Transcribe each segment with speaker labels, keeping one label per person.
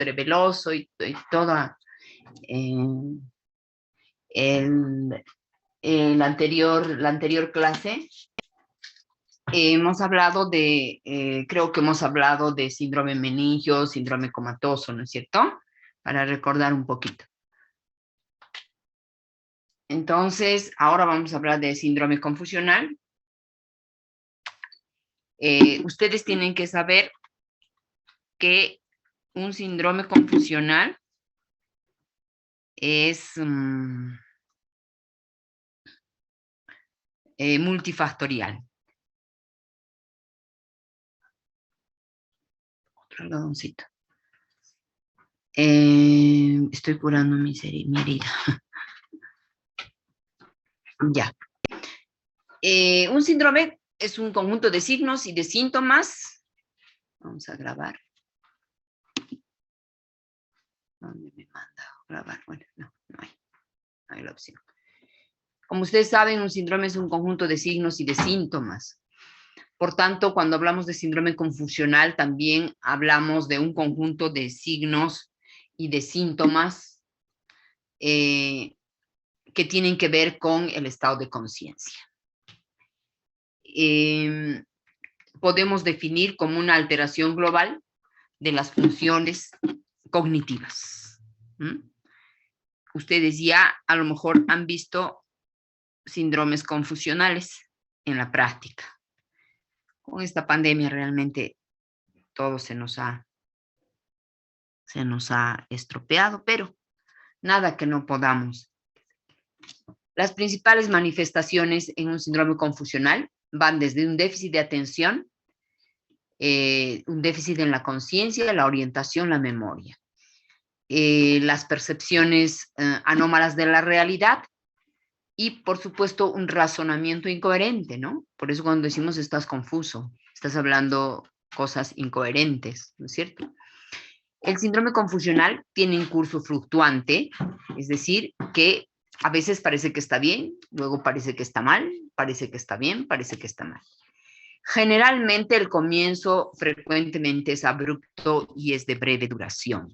Speaker 1: cerebeloso y toda la anterior clase. Hemos hablado creo que hemos hablado de síndrome meningio, síndrome comatoso, ¿no es cierto? Para recordar un poquito. Entonces, ahora vamos a hablar de síndrome confusional. Ustedes tienen que saber que un síndrome confusional es multifactorial. Otro algodoncito. Estoy curando mi herida. Ya. Un síndrome es un conjunto de signos y de síntomas. Vamos a grabar. ¿Dónde me manda a grabar? Bueno, no hay la opción. Como ustedes saben, un síndrome es un conjunto de signos y de síntomas. Por tanto, cuando hablamos de síndrome confusional, también hablamos de un conjunto de signos y de síntomas que tienen que ver con el estado de conciencia. Podemos definir como una alteración global de las funciones cognitivas. Ustedes ya a lo mejor han visto síndromes confusionales en la práctica. Con esta pandemia realmente todo se nos ha estropeado, pero nada que no podamos. Las principales manifestaciones en un síndrome confusional van desde un déficit de atención, un déficit en la conciencia, la orientación, la memoria. Las percepciones anómalas de la realidad y, por supuesto, un razonamiento incoherente, ¿no? Por eso cuando decimos estás confuso, estás hablando cosas incoherentes, ¿no es cierto? El síndrome confusional tiene un curso fluctuante, es decir, que a veces parece que está bien, luego parece que está mal, parece que está bien, parece que está mal. Generalmente el comienzo frecuentemente es abrupto y es de breve duración.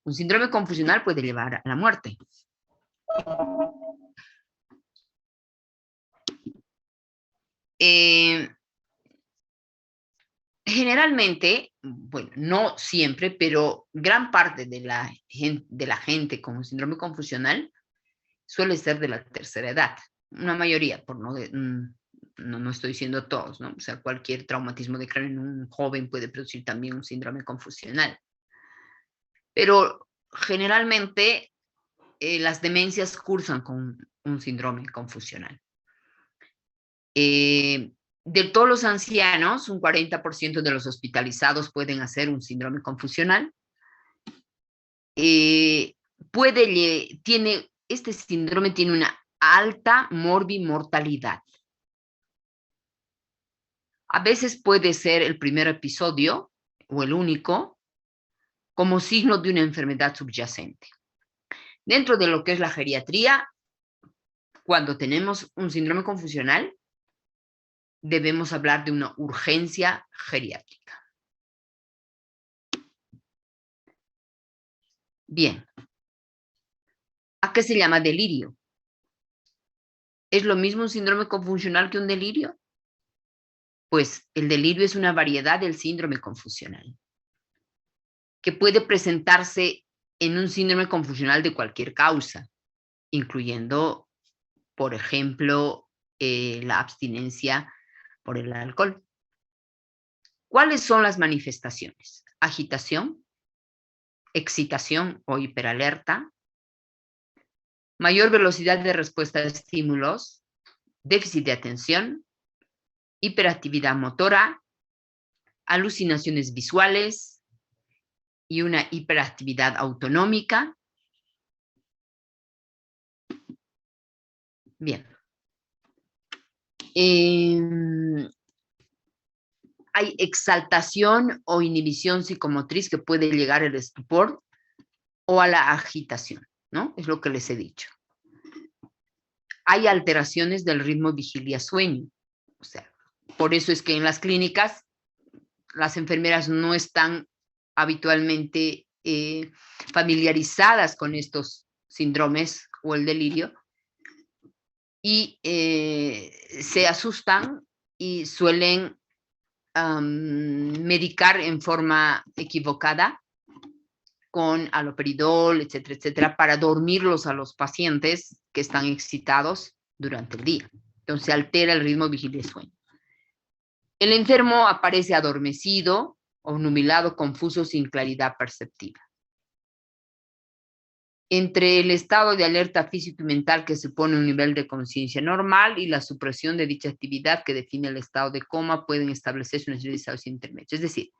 Speaker 1: Un síndrome confusional puede llevar a la muerte. Generalmente, bueno, no siempre, pero gran parte de la gente con un síndrome confusional suele ser de la tercera edad. Una mayoría, no estoy diciendo todos, ¿no? O sea, cualquier traumatismo de cráneo en un joven puede producir también un síndrome confusional. Pero generalmente las demencias cursan con un síndrome confusional. De todos los ancianos, un 40% de los hospitalizados pueden hacer un síndrome confusional. Este síndrome tiene una alta morbimortalidad. A veces puede ser el primer episodio o el único como signo de una enfermedad subyacente. Dentro de lo que es la geriatría, cuando tenemos un síndrome confusional, debemos hablar de una urgencia geriátrica. Bien. ¿A qué se llama delirio? ¿Es lo mismo un síndrome confusional que un delirio? Pues el delirio es una variedad del síndrome confusional, que puede presentarse en un síndrome confusional de cualquier causa, incluyendo, por ejemplo, la abstinencia por el alcohol. ¿Cuáles son las manifestaciones? Agitación, excitación o hiperalerta, mayor velocidad de respuesta a estímulos, déficit de atención, hiperactividad motora, alucinaciones visuales y una hiperactividad autonómica. Bien. Hay exaltación o inhibición psicomotriz que puede llegar al estupor o a la agitación, ¿no? Es lo que les he dicho. Hay alteraciones del ritmo vigilia-sueño. O sea, por eso es que en las clínicas las enfermeras no están habitualmente familiarizadas con estos síndromes o el delirio y se asustan y suelen medicar en forma equivocada con haloperidol, etcétera, etcétera, para dormirlos a los pacientes que están excitados durante el día. Entonces se altera el ritmo vigilia-sueño. El enfermo aparece adormecido, obnubilado, confuso, sin claridad perceptiva. Entre el estado de alerta físico y mental que supone un nivel de conciencia normal y la supresión de dicha actividad que define el estado de coma, pueden establecerse una serie de estados intermedios. Es decir,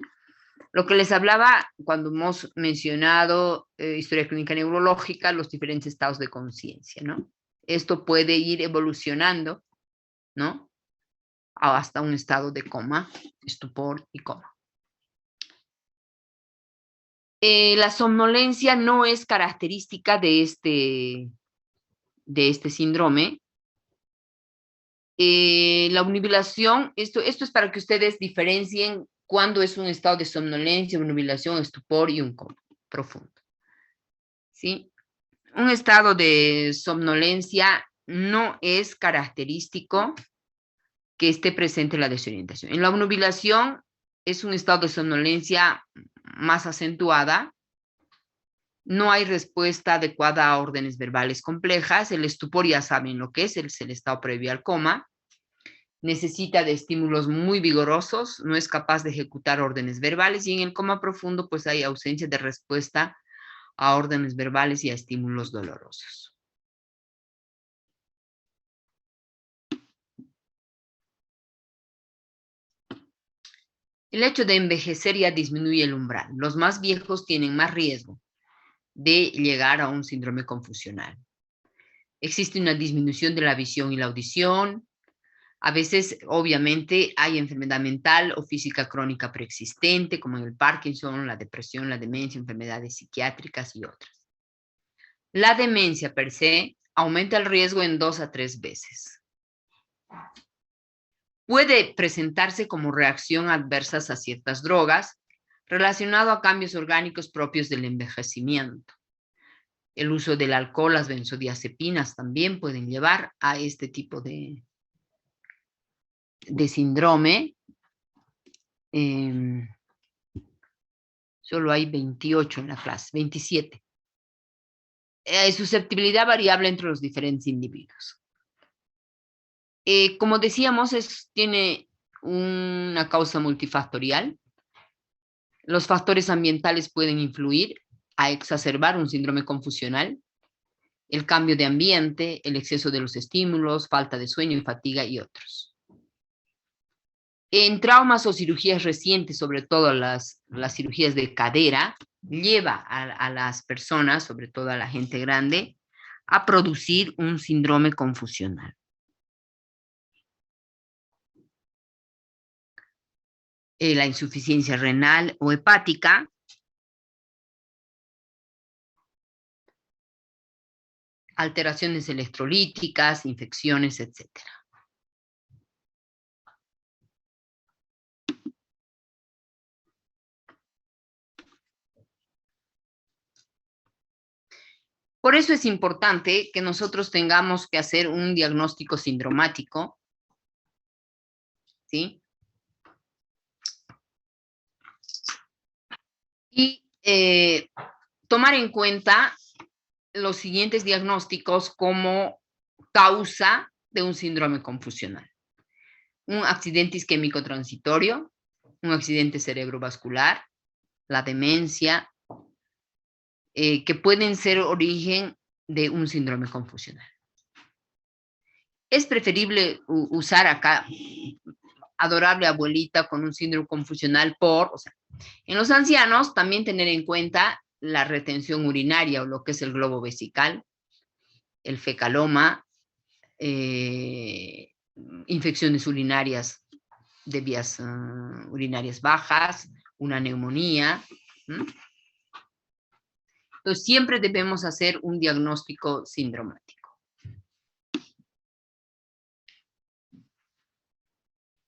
Speaker 1: lo que les hablaba cuando hemos mencionado historia clínica neurológica, los diferentes estados de conciencia, ¿no? Esto puede ir evolucionando, ¿no? Hasta un estado de coma, estupor y coma. La somnolencia no es característica de este síndrome. La obnubilación, esto es para que ustedes diferencien cuándo es un estado de somnolencia, obnubilación, estupor y un coma profundo. ¿Sí? Un estado de somnolencia no es característico que esté presente la desorientación. En la obnubilación es un estado de somnolencia más acentuada, no hay respuesta adecuada a órdenes verbales complejas, el estupor ya saben lo que es el estado previo al coma, necesita de estímulos muy vigorosos, no es capaz de ejecutar órdenes verbales, y en el coma profundo pues hay ausencia de respuesta a órdenes verbales y a estímulos dolorosos. El hecho de envejecer ya disminuye el umbral. Los más viejos tienen más riesgo de llegar a un síndrome confusional. Existe una disminución de la visión y la audición. A veces, obviamente, hay enfermedad mental o física crónica preexistente, como en el Parkinson, la depresión, la demencia, enfermedades psiquiátricas y otras. La demencia per se aumenta el riesgo en 2 a 3 veces. Puede presentarse como reacción adversa a ciertas drogas, relacionado a cambios orgánicos propios del envejecimiento. El uso del alcohol, las benzodiazepinas también pueden llevar a este tipo de síndrome. Solo hay 28 en la clase, 27. Susceptibilidad variable entre los diferentes individuos. Como decíamos, tiene una causa multifactorial. Los factores ambientales pueden influir a exacerbar un síndrome confusional. El cambio de ambiente, el exceso de los estímulos, falta de sueño y fatiga y otros. En traumas o cirugías recientes, sobre todo las cirugías de cadera, lleva a las personas, sobre todo a la gente grande, a producir un síndrome confusional. La insuficiencia renal o hepática, alteraciones electrolíticas, infecciones, etc. Por eso es importante que nosotros tengamos que hacer un diagnóstico sindromático, ¿sí? Y tomar en cuenta los siguientes diagnósticos como causa de un síndrome confusional. Un accidente isquémico transitorio, un accidente cerebrovascular, la demencia, que pueden ser origen de un síndrome confusional. Es preferible usar acá adorable abuelita con un síndrome confusional en los ancianos también tener en cuenta la retención urinaria o lo que es el globo vesical, el fecaloma, infecciones urinarias de vías urinarias bajas, una neumonía. Entonces, siempre debemos hacer un diagnóstico sindromático.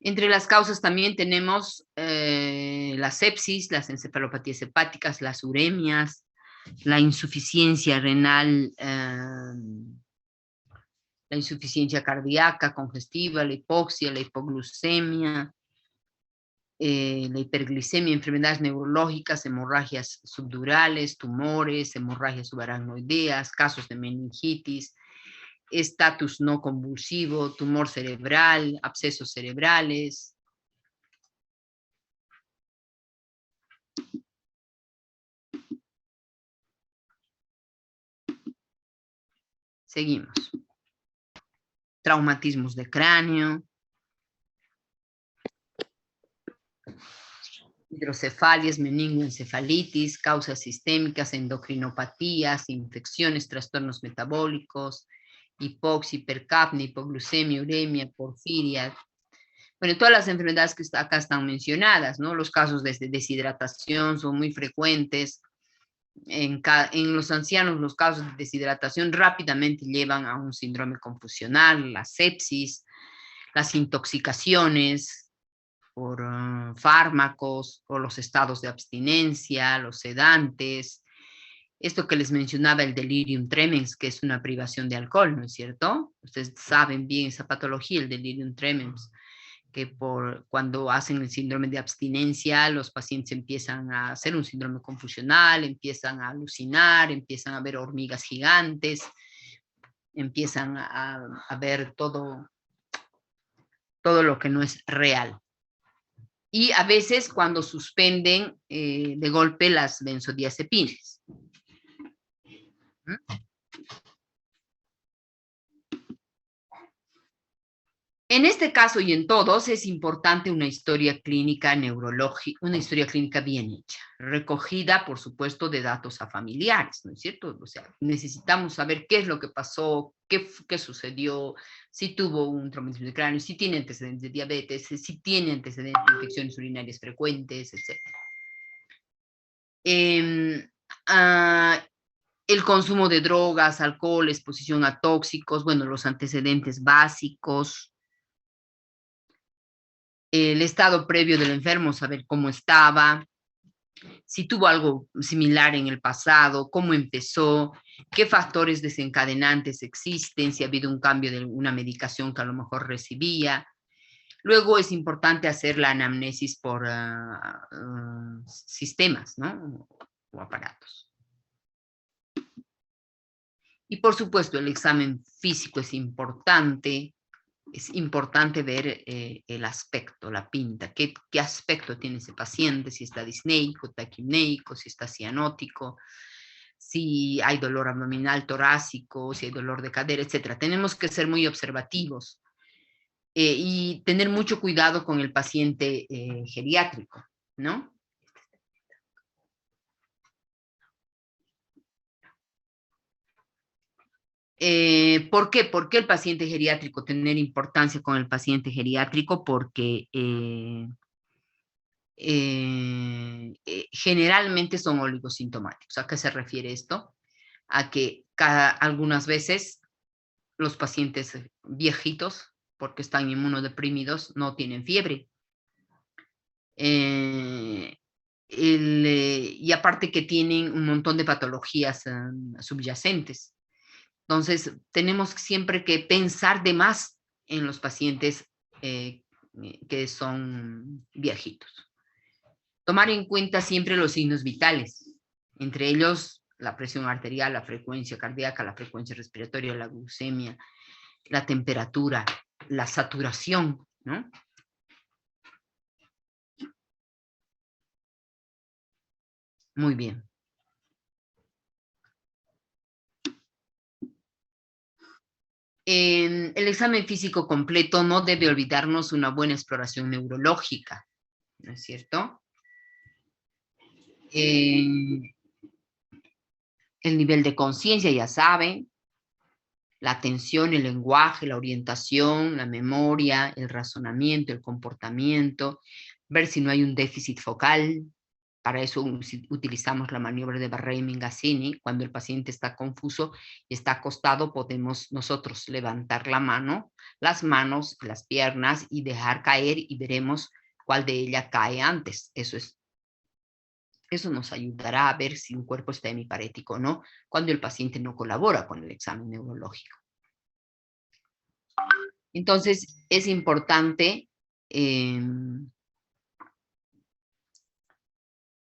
Speaker 1: Entre las causas también tenemos la sepsis, las encefalopatías hepáticas, las uremias, la insuficiencia renal, la insuficiencia cardíaca congestiva, la hipoxia, la hipoglucemia, la hiperglicemia, enfermedades neurológicas, hemorragias subdurales, tumores, hemorragias subaracnoideas, casos de meningitis, estatus no convulsivo, tumor cerebral, abscesos cerebrales. Seguimos. Traumatismos de cráneo, hidrocefalias, meningoencefalitis, causas sistémicas, endocrinopatías, infecciones, trastornos metabólicos, hipoxia, hipercapnia, hipoglucemia, uremia, porfiria. Bueno, todas las enfermedades que acá están mencionadas, ¿no? Los casos de deshidratación son muy frecuentes. En los ancianos, los casos de deshidratación rápidamente llevan a un síndrome confusional, la sepsis, las intoxicaciones por fármacos o los estados de abstinencia, los sedantes. Esto que les mencionaba, el delirium tremens, que es una privación de alcohol, ¿no es cierto? Ustedes saben bien esa patología, el delirium tremens, que cuando hacen el síndrome de abstinencia, los pacientes empiezan a hacer un síndrome confusional, empiezan a alucinar, empiezan a ver hormigas gigantes, empiezan a ver todo lo que no es real. Y a veces cuando suspenden de golpe las benzodiazepinas. En este caso y en todos es importante una historia clínica neurológica, una historia clínica bien hecha, recogida, por supuesto, de datos a familiares, ¿no es cierto? O sea, necesitamos saber qué es lo que pasó, qué sucedió, si tuvo un traumatismo de cráneo, si tiene antecedentes de diabetes, si tiene antecedentes de infecciones urinarias frecuentes, etc. El consumo de drogas, alcohol, exposición a tóxicos, bueno, los antecedentes básicos, el estado previo del enfermo, saber cómo estaba, si tuvo algo similar en el pasado, cómo empezó, qué factores desencadenantes existen, si ha habido un cambio de una medicación que a lo mejor recibía. Luego es importante hacer la anamnesis por sistemas, ¿no? O aparatos. Y por supuesto el examen físico es importante ver el aspecto, la pinta, qué aspecto tiene ese paciente, si está disneico, taquipneico, si está cianótico, si hay dolor abdominal, torácico, si hay dolor de cadera, etc. Tenemos que ser muy observativos y tener mucho cuidado con el paciente geriátrico, ¿no? ¿Por qué? ¿Por qué el paciente geriátrico? Tener importancia con el paciente geriátrico porque generalmente son oligosintomáticos. ¿A qué se refiere esto? A que algunas veces los pacientes viejitos, porque están inmunodeprimidos, no tienen fiebre. Y aparte que tienen un montón de patologías subyacentes. Entonces, tenemos siempre que pensar de más en los pacientes que son viejitos. Tomar en cuenta siempre los signos vitales, entre ellos la presión arterial, la frecuencia cardíaca, la frecuencia respiratoria, la glucemia, la temperatura, la saturación, ¿no? Muy bien. En el examen físico completo no debe olvidarnos una buena exploración neurológica, ¿no es cierto? El nivel de conciencia, ya saben, la atención, el lenguaje, la orientación, la memoria, el razonamiento, el comportamiento, ver si no hay un déficit focal, Para eso utilizamos la maniobra de Barré-Mingazzini. Cuando el paciente está confuso y está acostado, podemos nosotros levantar la mano, las manos, las piernas y dejar caer y veremos cuál de ellas cae antes. Eso nos ayudará a ver si un cuerpo está hemiparético o no cuando el paciente no colabora con el examen neurológico. Entonces, es importante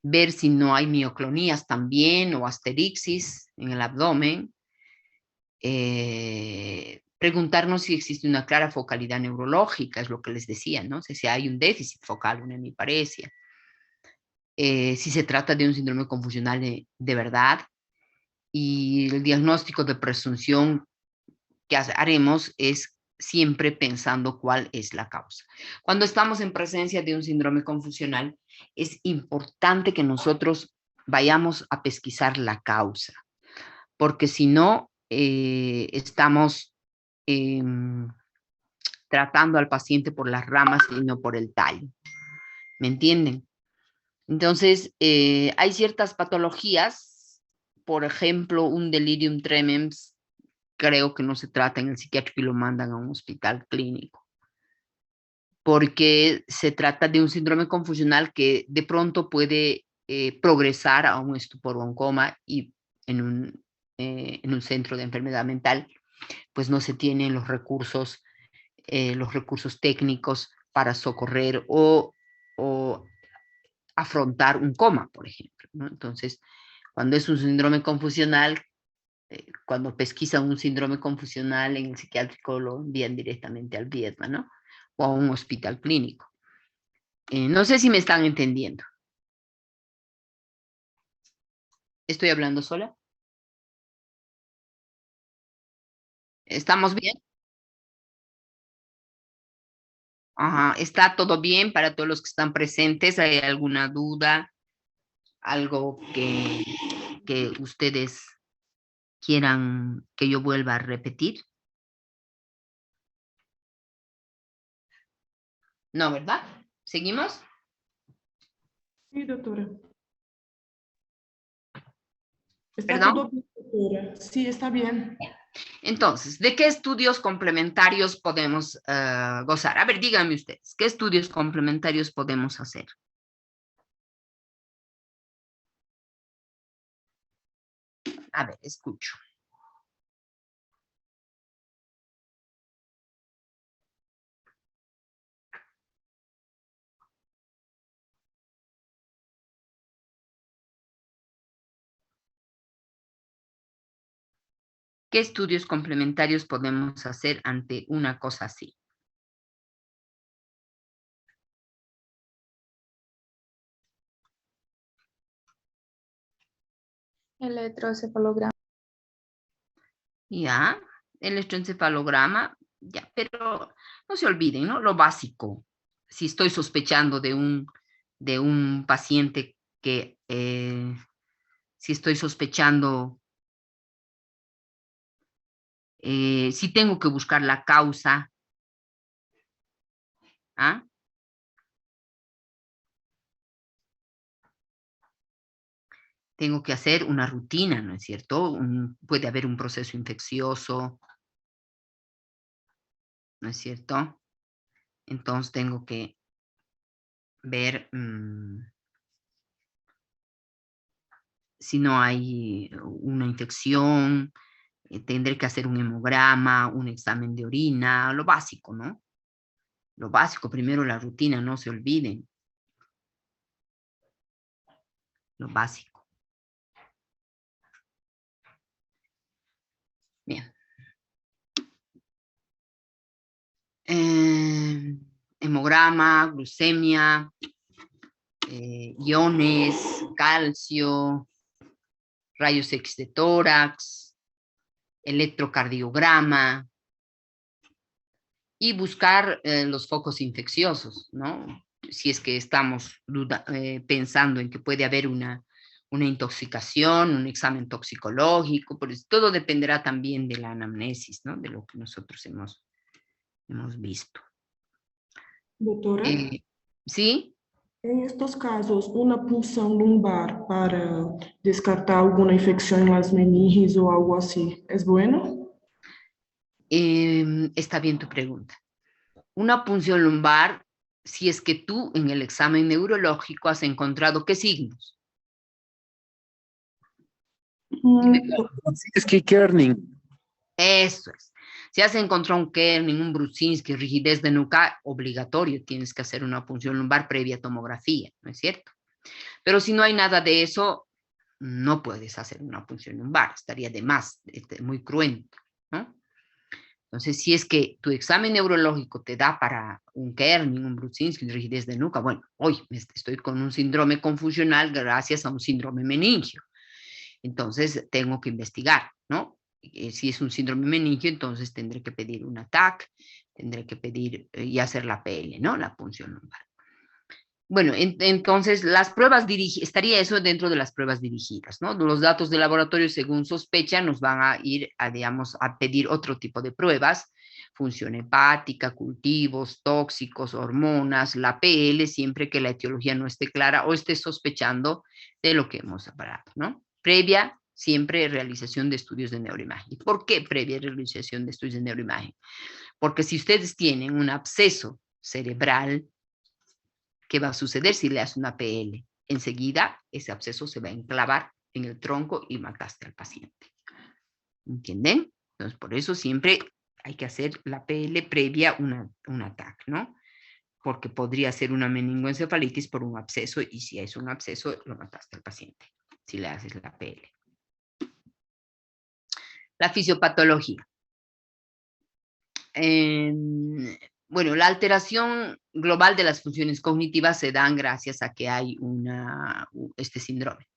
Speaker 1: ver si no hay mioclonías también o asterixis en el abdomen. Preguntarnos si existe una clara focalidad neurológica, es lo que les decía, ¿no? Si hay un déficit focal, una hemiparesia. Si se trata de un síndrome confusional de verdad. Y el diagnóstico de presunción que haremos es siempre pensando cuál es la causa. Cuando estamos en presencia de un síndrome confusional, es importante que nosotros vayamos a pesquisar la causa, porque si no, estamos tratando al paciente por las ramas y no por el tallo. ¿Me entienden? Entonces, hay ciertas patologías, por ejemplo, un delirium tremens, creo que no se trata en el psiquiátrico y lo mandan a un hospital clínico, porque se trata de un síndrome confusional que de pronto puede progresar a un estupor o un coma, y en un centro de enfermedad mental, pues no se tienen los recursos técnicos para socorrer o afrontar un coma, por ejemplo, ¿no? Entonces, cuando es un síndrome confusional, cuando pesquisan un síndrome confusional en el psiquiátrico, lo envían directamente al Viedma, ¿no? O a un hospital clínico. No sé si me están entendiendo. ¿Estoy hablando sola? ¿Estamos bien? Ajá. ¿Está todo bien para todos los que están presentes? ¿Hay alguna duda? ¿Algo que ustedes quieran que yo vuelva a repetir? No, ¿verdad? ¿Seguimos?
Speaker 2: Sí, doctora. Está
Speaker 1: ¿Perdón?
Speaker 2: todo bien, doctora. Sí, está bien.
Speaker 1: Entonces, ¿de qué estudios complementarios podemos gozar? A ver, díganme ustedes, ¿qué estudios complementarios podemos hacer? A ver, escucho. ¿Qué estudios complementarios podemos hacer ante una cosa así?
Speaker 3: Electroencefalograma.
Speaker 1: Ya, electroencefalograma, ya, pero no se olviden, ¿no? Lo básico. Si estoy sospechando de un paciente que, si estoy sospechando, si tengo que buscar la causa, ¿ah? Tengo que hacer una rutina, ¿no es cierto? Puede haber un proceso infeccioso, ¿no es cierto? Entonces tengo que ver si no hay una infección, tendré que hacer un hemograma, un examen de orina, lo básico, ¿no? Lo básico, primero la rutina, no se olviden. Lo básico. Bien. Hemograma, glucemia, iones, calcio, rayos X de tórax, electrocardiograma, y buscar los focos infecciosos, ¿no? Si es que estamos pensando en que puede haber una intoxicación, un examen toxicológico, pues todo dependerá también de la anamnesis, ¿no? De lo que nosotros hemos visto.
Speaker 2: Doctora.
Speaker 1: ¿Sí?
Speaker 2: En estos casos, una punción lumbar para descartar alguna infección en las meninges o algo así, ¿es bueno?
Speaker 1: Está bien tu pregunta. Una punción lumbar, si es que tú en el examen neurológico has encontrado qué signos. Dime
Speaker 2: Mm,
Speaker 1: cuál.
Speaker 4: Es que Kerning.
Speaker 1: Eso es. Si has encontrado un Kerning, un Brudzinski, rigidez de nuca, obligatorio, tienes que hacer una punción lumbar previa tomografía, ¿no es cierto? Pero si no hay nada de eso, no puedes hacer una punción lumbar, estaría de más, muy cruento, ¿no? Entonces, si es que tu examen neurológico te da para un Kerning, un Brudzinski, rigidez de nuca, bueno, hoy estoy con un síndrome confusional gracias a un síndrome meningio. Entonces, tengo que investigar, ¿no? Si es un síndrome meningio, entonces tendré que pedir un ATAC, tendré que pedir y hacer la PL, ¿no? La punción lumbar. Bueno, entonces las pruebas dirigidas, estaría eso dentro de las pruebas dirigidas, ¿no? Los datos de laboratorio según sospecha nos van a ir a, digamos, a pedir otro tipo de pruebas, función hepática, cultivos, tóxicos, hormonas, la PL, siempre que la etiología no esté clara o esté sospechando de lo que hemos hablado, ¿no? Previa, siempre realización de estudios de neuroimagen. ¿Por qué previa realización de estudios de neuroimagen? Porque si ustedes tienen un absceso cerebral, ¿qué va a suceder si le haces una PL? Enseguida ese absceso se va a enclavar en el tronco y mataste al paciente. ¿Entienden? Entonces, por eso siempre hay que hacer la PL previa un ataque, ¿no? Porque podría ser una meningoencefalitis por un absceso y si es un absceso, lo mataste al paciente, si le haces la PL. La fisiopatología. Bueno, la alteración global de las funciones cognitivas se dan gracias a que hay este síndrome.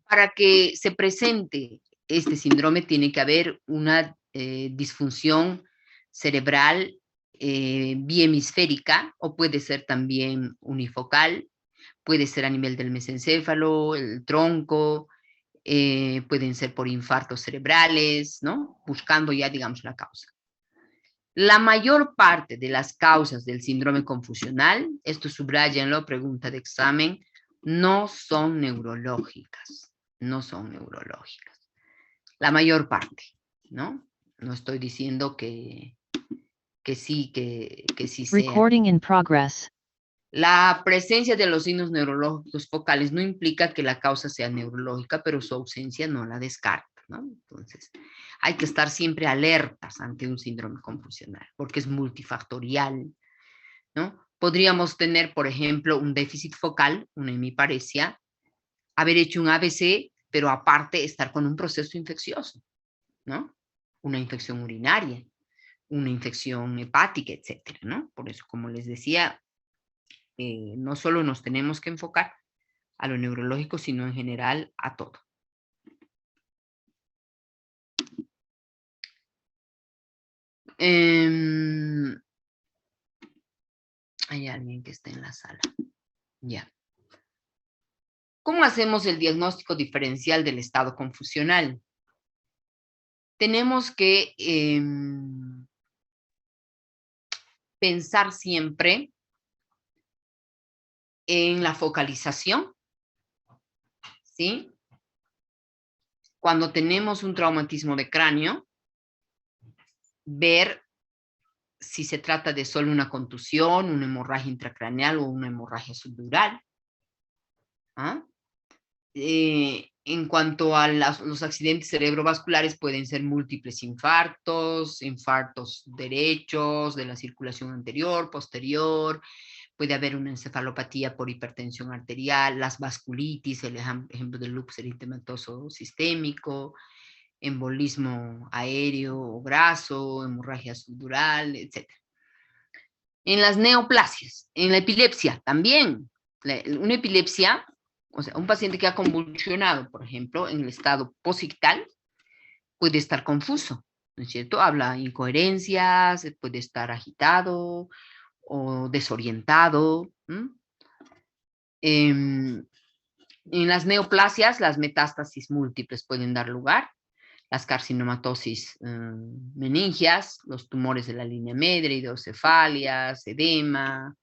Speaker 1: Para que se presente este síndrome tiene que haber una disfunción cerebral bihemisférica o puede ser también unifocal, puede ser a nivel del mesencéfalo, el tronco, pueden ser por infartos cerebrales, ¿no? Buscando ya, digamos, la causa. La mayor parte de las causas del síndrome confusional, esto subrayenlo, pregunta de examen, no son neurológicas, no son neurológicas. La mayor parte, ¿no? No estoy diciendo que sí sea.
Speaker 5: Recording in progress.
Speaker 1: La presencia de los signos neurológicos focales no implica que la causa sea neurológica, pero su ausencia no la descarta, ¿no? Entonces, hay que estar siempre alertas ante un síndrome confusional, porque es multifactorial, ¿no? Podríamos tener, por ejemplo, un déficit focal, una hemiparesia, haber hecho un ABC, pero aparte estar con un proceso infeccioso, ¿no? Una infección urinaria, una infección hepática, etcétera, ¿no? Por eso, como les decía, no solo nos tenemos que enfocar a lo neurológico, sino en general a todo. Hay alguien que está en la sala. Ya. ¿Cómo hacemos el diagnóstico diferencial del estado confusional? Tenemos que pensar siempre en la focalización, ¿sí? Cuando tenemos un traumatismo de cráneo, ver si se trata de solo una contusión, una hemorragia intracraneal o una hemorragia subdural. ¿Ah? En cuanto a los accidentes cerebrovasculares, pueden ser múltiples infartos, infartos derechos de la circulación anterior, posterior, puede haber una encefalopatía por hipertensión arterial, las vasculitis, el ejemplo del lupus eritematoso sistémico, embolismo aéreo o graso, hemorragia subdural, etc. En las neoplasias, en la epilepsia también, una epilepsia, o sea, un paciente que ha convulsionado, por ejemplo, en el estado posictal, puede estar confuso, ¿no es cierto? Habla incoherencias, puede estar agitado o desorientado. En las neoplasias, las metástasis múltiples pueden dar lugar. las carcinomatosis meningias, los tumores de la línea media, hidrocefalias, edema,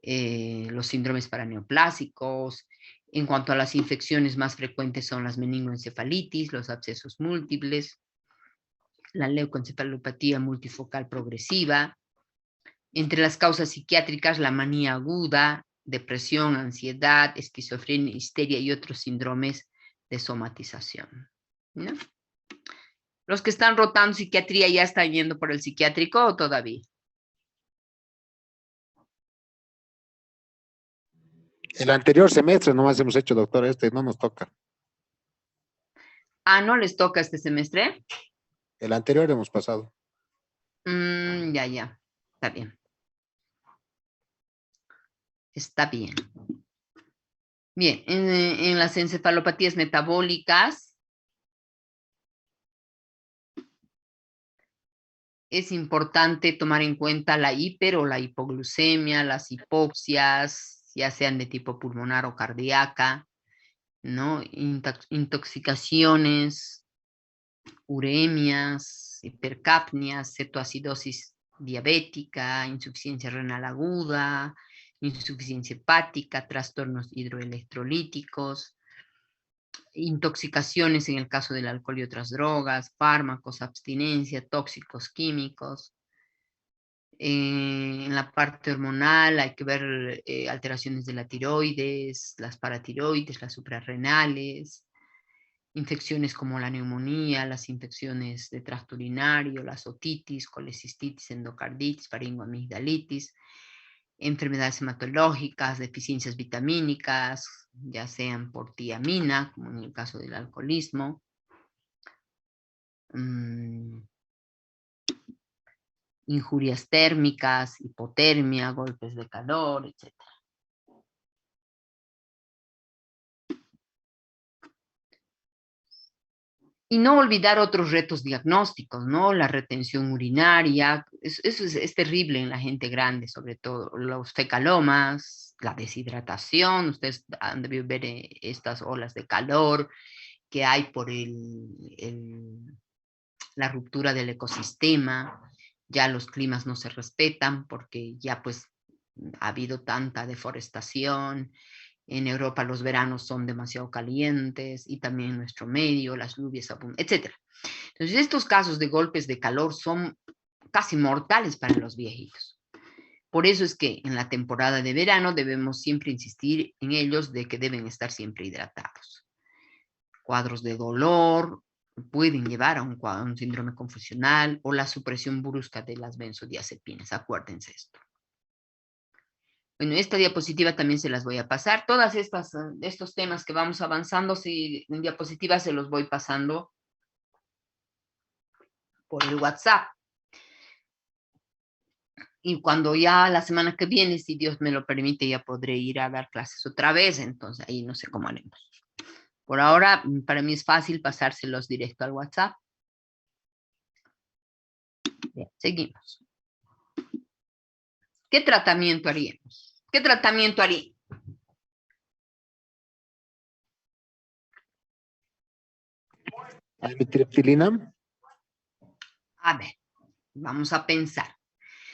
Speaker 1: los síndromes paraneoplásicos. En cuanto a las infecciones más frecuentes son las meningoencefalitis, los abscesos múltiples, la leucoencefalopatía multifocal progresiva. Entre las causas psiquiátricas, la manía aguda, depresión, ansiedad, esquizofrenia, histeria y otros síndromes de somatización, ¿no? Los que están rotando psiquiatría, ¿ya están yendo por el psiquiátrico o todavía?
Speaker 4: El anterior semestre nomás hemos hecho, doctor, este no nos toca.
Speaker 1: Ah, ¿no les toca este semestre?
Speaker 4: El anterior hemos pasado.
Speaker 1: Ya. Está bien. Está bien. Bien, en las encefalopatías metabólicas es importante tomar en cuenta la hiper o la hipoglucemia, las hipoxias, ya sean de tipo pulmonar o cardíaca, ¿no? Intoxicaciones, uremias, hipercapnias, cetoacidosis diabética, insuficiencia renal aguda, insuficiencia hepática, trastornos hidroelectrolíticos, intoxicaciones en el caso del alcohol y otras drogas, fármacos, abstinencia, tóxicos químicos. En la parte hormonal hay que ver alteraciones de la tiroides, las paratiroides, las suprarrenales, infecciones como la neumonía, las infecciones de tracto urinario, las otitis, colecistitis, endocarditis, faringoamigdalitis, enfermedades hematológicas, deficiencias vitamínicas, ya sean por tiamina, como en el caso del alcoholismo, injurias térmicas, hipotermia, golpes de calor, etc. Y no olvidar otros retos diagnósticos, ¿no? La retención urinaria, eso es terrible en la gente grande, sobre todo los fecalomas, la deshidratación. Ustedes han debido ver estas olas de calor que hay por la ruptura del ecosistema. Ya los climas no se respetan porque ya pues ha habido tanta deforestación. En Europa los veranos son demasiado calientes y también en nuestro medio las lluvias abundan, etc. Entonces estos casos de golpes de calor son casi mortales para los viejitos. Por eso es que en la temporada de verano debemos siempre insistir en ellos de que deben estar siempre hidratados. Cuadros de dolor pueden llevar a un síndrome confusional o la supresión brusca de las benzodiazepinas. Acuérdense esto. Bueno, esta diapositiva también se las voy a pasar. Todas estos temas que vamos avanzando, si en diapositivas se los voy pasando por el WhatsApp. Y cuando ya la semana que viene, si Dios me lo permite, ya podré ir a dar clases otra vez. Entonces ahí no sé cómo haremos. Por ahora, para mí es fácil pasárselos directo al WhatsApp. Bien, seguimos. ¿Qué tratamiento haríamos? ¿Qué tratamiento haría?
Speaker 4: ¿Amitriptilina?
Speaker 1: A ver, vamos a pensar.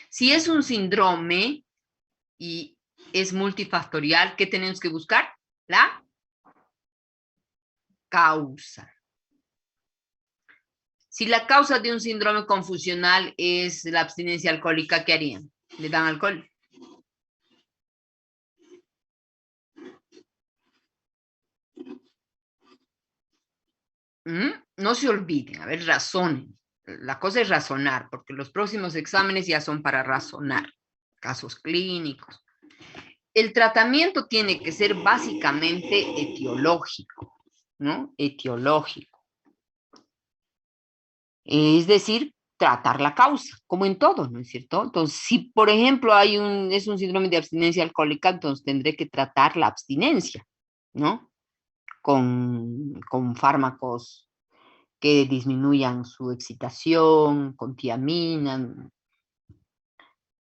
Speaker 1: Si es un síndrome y es multifactorial, ¿qué tenemos que buscar? La causa. Si la causa de un síndrome confusional es la abstinencia alcohólica, ¿qué harían? ¿Le dan alcohol? No se olviden, a ver, razonen. La cosa es razonar, porque los próximos exámenes ya son para razonar, casos clínicos. El tratamiento tiene que ser básicamente etiológico, ¿no? Etiológico. Es decir, tratar la causa, como en todo, ¿no es cierto? Entonces, si por ejemplo es un síndrome de abstinencia alcohólica, entonces tendré que tratar la abstinencia, ¿no? Con fármacos que disminuyan su excitación, con tiamina.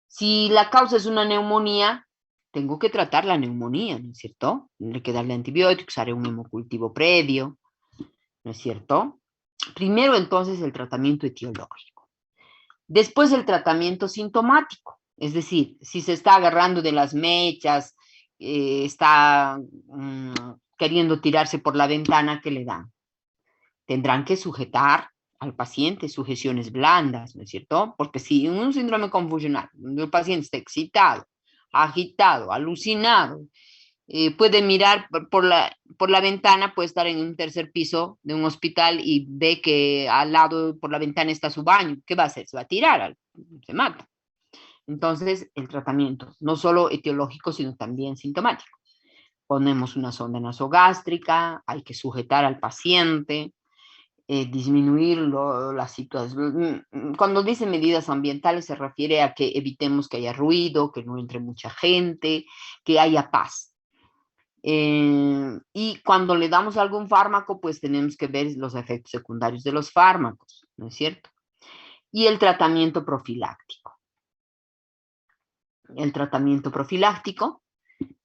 Speaker 1: Si la causa es una neumonía, tengo que tratar la neumonía, ¿no es cierto? Tendré que darle antibióticos, haré un hemocultivo previo, ¿no es cierto? Primero, entonces, el tratamiento etiológico. Después, el tratamiento sintomático. Es decir, si se está agarrando de las mechas, está queriendo tirarse por la ventana, ¿qué le dan? Tendrán que sujetar al paciente sujeciones blandas, ¿no es cierto? Porque si en un síndrome confusional, donde el paciente está excitado, agitado, alucinado, puede mirar por la ventana, puede estar en un tercer piso de un hospital y ve que al lado por la ventana está su baño. ¿Qué va a hacer? Se va a tirar, se mata. Entonces, el tratamiento, no solo etiológico, sino también sintomático. Ponemos una sonda nasogástrica, hay que sujetar al paciente, disminuir la situación. Cuando dice medidas ambientales se refiere a que evitemos que haya ruido, que no entre mucha gente, que haya paz. Y cuando le damos algún fármaco, pues tenemos que ver los efectos secundarios de los fármacos, ¿no es cierto? Y el tratamiento profiláctico. El tratamiento profiláctico,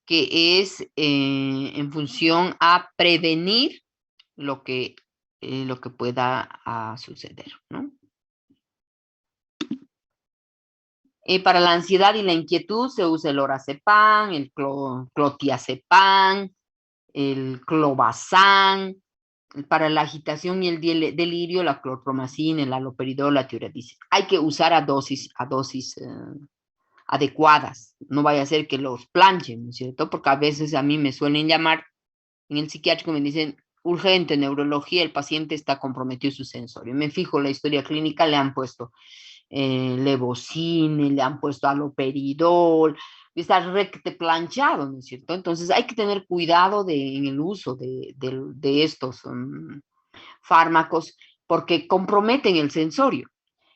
Speaker 1: que es en función a prevenir lo que pueda suceder, ¿no? Para la ansiedad y la inquietud se usa el lorazepam, el clotiazepam, el clobazam. Para la agitación y el delirio, la clorpromacina, el haloperidol, la tiroiditis. Hay que usar a dosis adecuadas. No vaya a ser que los planchen, ¿no es cierto? Porque a veces a mí me suelen llamar en el psiquiátrico, me dicen, urgente, neurología, el paciente está comprometido su sensorio. Me fijo la historia clínica, le han puesto levocine, le han puesto haloperidol, está recte planchado, ¿no es cierto? Entonces hay que tener cuidado en el uso de estos fármacos porque comprometen el sensorio.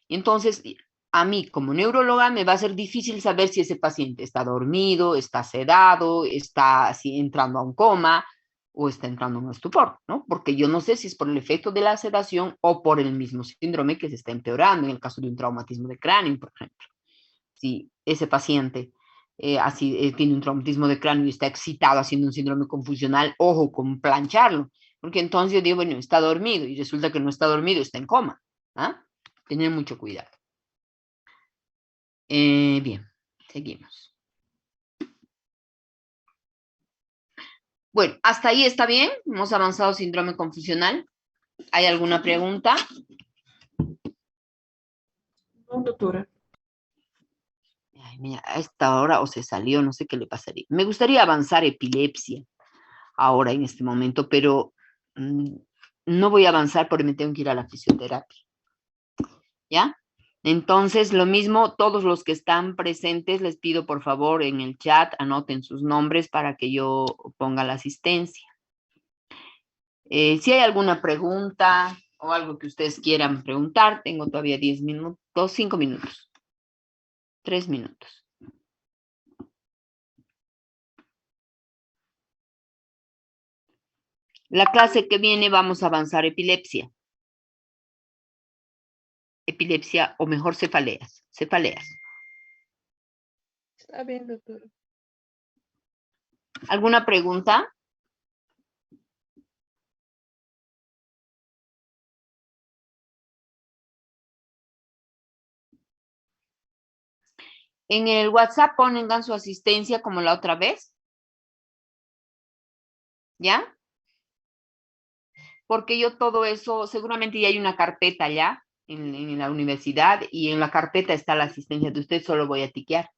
Speaker 1: Entonces, a mí como neuróloga me va a ser difícil saber si ese paciente está dormido, está sedado, está entrando a un coma o está entrando en un estupor, ¿no? Porque yo no sé si es por el efecto de la sedación o por el mismo síndrome que se está empeorando, en el caso de un traumatismo de cráneo, por ejemplo. Si ese paciente tiene un traumatismo de cráneo y está excitado haciendo un síndrome confusional, ojo con plancharlo, porque entonces yo digo, bueno, está dormido y resulta que no está dormido, está en coma. ¿Ah? Tener mucho cuidado. Bien, seguimos. Bueno, hasta ahí está bien. Hemos avanzado síndrome confusional. ¿Hay alguna pregunta?
Speaker 2: No, doctora.
Speaker 1: Ay, mira, a esta hora o se salió, no sé qué le pasaría. Me gustaría avanzar epilepsia ahora en este momento, pero no voy a avanzar porque me tengo que ir a la fisioterapia. ¿Ya? Entonces, lo mismo, todos los que están presentes, les pido por favor en el chat, anoten sus nombres para que yo ponga la asistencia. Si hay alguna pregunta o algo que ustedes quieran preguntar, tengo todavía 10 minutos, 5 minutos, 3 minutos. La clase que viene vamos a avanzar epilepsia. Epilepsia o mejor cefaleas. Cefaleas.
Speaker 3: Está bien, doctora.
Speaker 1: ¿Alguna pregunta? En el WhatsApp pongan su asistencia como la otra vez. ¿Ya? Porque yo todo eso, seguramente ya hay una carpeta ya en la universidad y en la carpeta está la asistencia de usted, solo voy a tiquear.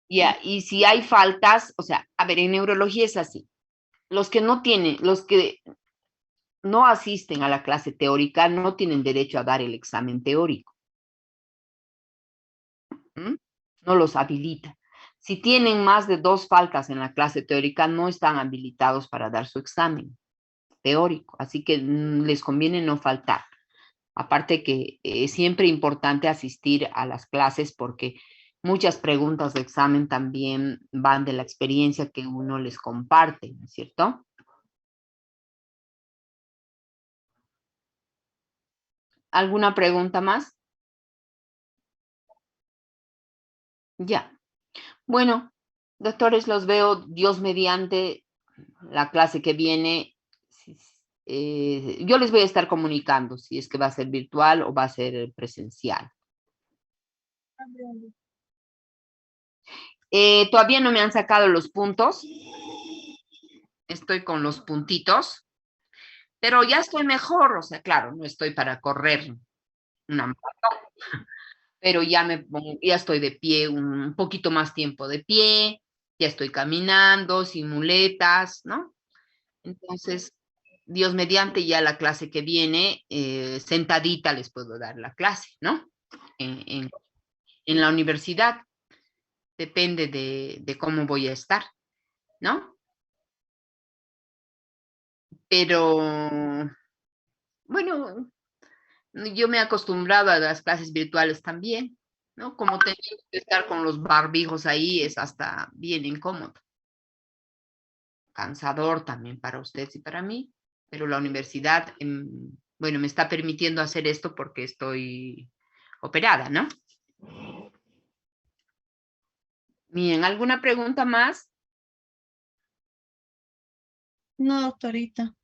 Speaker 1: Ya, y si hay faltas, o sea, a ver, en neurología es así. Los que no asisten a la clase teórica no tienen derecho a dar el examen teórico. No los habilita. Si tienen más de 2 faltas en la clase teórica, no están habilitados para dar su examen teórico. Así que les conviene no faltar. Aparte que es siempre importante asistir a las clases porque muchas preguntas de examen también van de la experiencia que uno les comparte, ¿no es cierto? ¿Alguna pregunta más? Ya. Bueno, doctores, los veo Dios mediante la clase que viene. yo les voy a estar comunicando si es que va a ser virtual o va a ser presencial. Todavía no me han sacado los puntos. Estoy con los puntitos, pero ya estoy mejor. O sea, claro, no estoy para correr una maratón, pero ya estoy de pie un poquito más tiempo de pie, ya estoy caminando sin muletas, ¿no? Entonces, Dios mediante, ya la clase que viene, sentadita les puedo dar la clase, ¿no? En la universidad, depende de cómo voy a estar, ¿no? Pero, bueno, yo me he acostumbrado a las clases virtuales también, ¿no? Como tengo que estar con los barbijos ahí, es hasta bien incómodo. Cansador también para ustedes y para mí, pero la universidad, bueno, me está permitiendo hacer esto porque estoy operada, ¿no? Bien, ¿alguna pregunta más?
Speaker 5: No, doctorita.